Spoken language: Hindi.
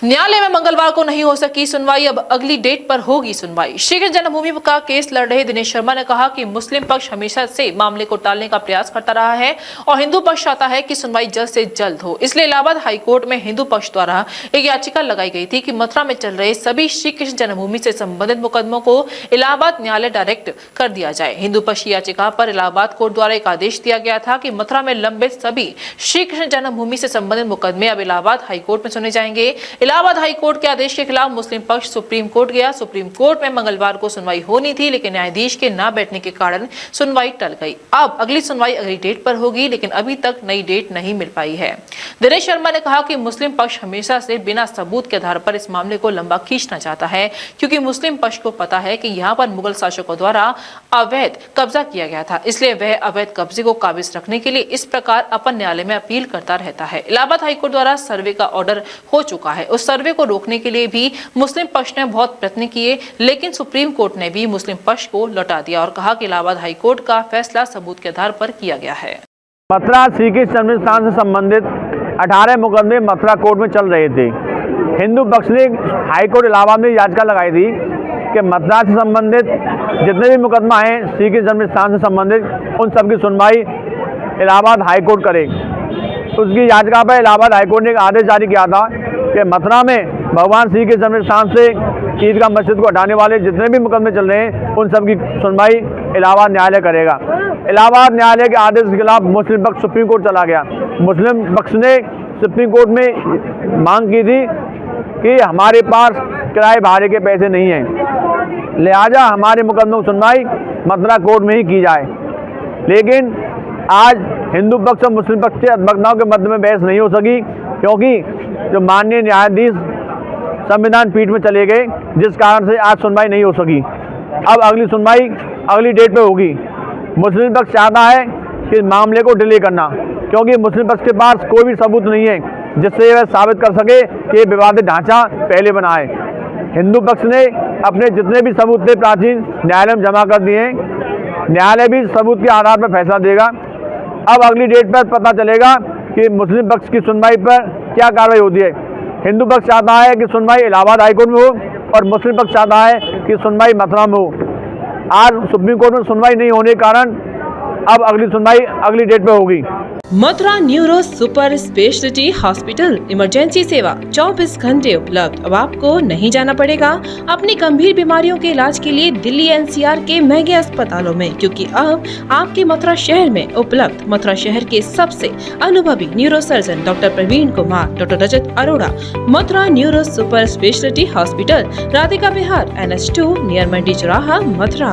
न्यायालय में मंगलवार को नहीं हो सकी सुनवाई, अब अगली डेट पर होगी सुनवाई। श्री कृष्ण जन्मभूमि का केस लड़ रहे दिनेश शर्मा ने कहा कि मुस्लिम पक्ष हमेशा से मामले को टालने का प्रयास करता रहा है और हिंदू पक्ष चाहता है कि सुनवाई जल्द से जल्द हो। इसलिए इलाहाबाद हाईकोर्ट में हिंदू पक्ष द्वारा एक याचिका लगाई गई थी कि मथुरा में चल रहे सभी श्री कृष्ण जन्मभूमि से संबंधित मुकदमों को इलाहाबाद न्यायालय डायरेक्ट कर दिया जाए। हिंदू पक्ष की याचिका पर इलाहाबाद कोर्ट द्वारा एक आदेश दिया गया था कि मथुरा में लंबित सभी श्री कृष्ण जन्मभूमि से संबंधित मुकदमे अब इलाहाबाद हाईकोर्ट में सुने जाएंगे। इलाहाबाद हाईकोर्ट आदेश के खिलाफ मुस्लिम पक्ष सुप्रीम कोर्ट गया। सुप्रीम कोर्ट में मंगलवार को सुनवाई होनी थी, लेकिन न्यायाधीश के न बैठने के कारण सुनवाई टल गई। अब अगली सुनवाई अगली डेट पर होगी, लेकिन अभी तक नई डेट नहीं मिल पाई है। दिनेश शर्मा ने कहा कि मुस्लिम पक्ष हमेशा से बिना सबूत के आधार पर इस मामले को लंबा खींचना चाहता है, क्योंकि मुस्लिम पक्ष को पता है कि यहाँ पर मुगल शासकों द्वारा अवैध कब्जा किया गया था। इसलिए वह अवैध कब्जे को काबिज रखने के लिए इस प्रकार अपन न्यायालय में अपील करता रहता है। इलाहाबाद हाईकोर्ट द्वारा सर्वे का ऑर्डर हो चुका है। उस सर्वे को रोकने के लिए भी मुस्लिम पक्ष ने बहुत प्रयत्न किए, लेकिन सुप्रीम कोर्ट ने भी मुस्लिम पक्ष को लौटा दिया और कहा कि इलाहाबाद हाईकोर्ट का फैसला सबूत के आधार पर किया गया है। मथुरा श्री कृष्ण जन्मस्थान से संबंधित 18 मुकदमे मथुरा कोर्ट में चल रहे थे। हिंदू पक्ष ने हाईकोर्ट इलाहाबाद में याचिका लगाई थी कि मथुरा से संबंधित जितने भी मुकदमा हैं श्री कृष्ण जन्मस्थान से संबंधित, उन सब की सुनवाई इलाहाबाद हाईकोर्ट करे। उसकी याचिका पर इलाहाबाद हाईकोर्ट ने एक आदेश जारी किया था कि मथुरा में भगवान श्री कृष्ण जन्मस्थान से ईदगाह मस्जिद को हटाने वाले जितने भी मुकदमे चल रहे हैं, उन सब की सुनवाई इलाहाबाद न्यायालय करेगा। इलाहाबाद न्यायालय के आदेश के खिलाफ मुस्लिम पक्ष सुप्रीम कोर्ट चला गया। मुस्लिम पक्ष ने सुप्रीम कोर्ट में मांग की थी कि हमारे पास किराए भाड़े के पैसे नहीं हैं, लिहाजा हमारे मुकदमों की सुनवाई मथुरा कोर्ट में ही की जाए। लेकिन आज हिंदू पक्ष और मुस्लिम पक्ष के वक्ताओं के मध्य में बहस नहीं हो सकी, क्योंकि जो माननीय न्यायाधीश संविधान पीठ में चले गए, जिस कारण से आज सुनवाई नहीं हो सकी। अब अगली सुनवाई अगली डेट पे होगी। मुस्लिम पक्ष चाहता है कि मामले को डिले करना, क्योंकि मुस्लिम पक्ष के पास कोई भी सबूत नहीं है जिससे वह साबित कर सके कि विवादित ढांचा पहले बना है। हिंदू पक्ष ने अपने जितने भी सबूत थे प्राचीन न्यायालय में जमा कर दिए हैं। न्यायालय भी सबूत के आधार पर फैसला देगा। अब अगली डेट पर पता चलेगा कि मुस्लिम पक्ष की सुनवाई पर क्या कार्रवाई होती है। हिंदू पक्ष चाहता है कि सुनवाई इलाहाबाद हाईकोर्ट में हो और मुस्लिम पक्ष चाहता है कि सुनवाई मथुरा में हो। आज सुप्रीम कोर्ट में सुनवाई नहीं होने के कारण अब अगली सुनवाई अगली डेट पे होगी। Mathura neuro super speciality hospital emergency सेवा 24 घंटे उपलब्ध। अब आपको नहीं जाना पड़ेगा अपनी गंभीर बीमारियों के इलाज के लिए दिल्ली एनसीआर के महंगे अस्पतालों में, क्योंकि अब आपके मथुरा शहर में उपलब्ध मथुरा शहर के सबसे अनुभवी neuro surgeon doctor Praveen Kumar, doctor Rajat Arora. Mathura neuro super speciality hospital, Radhika Vihar, NH2 near Mandi Chauraha, Mathura.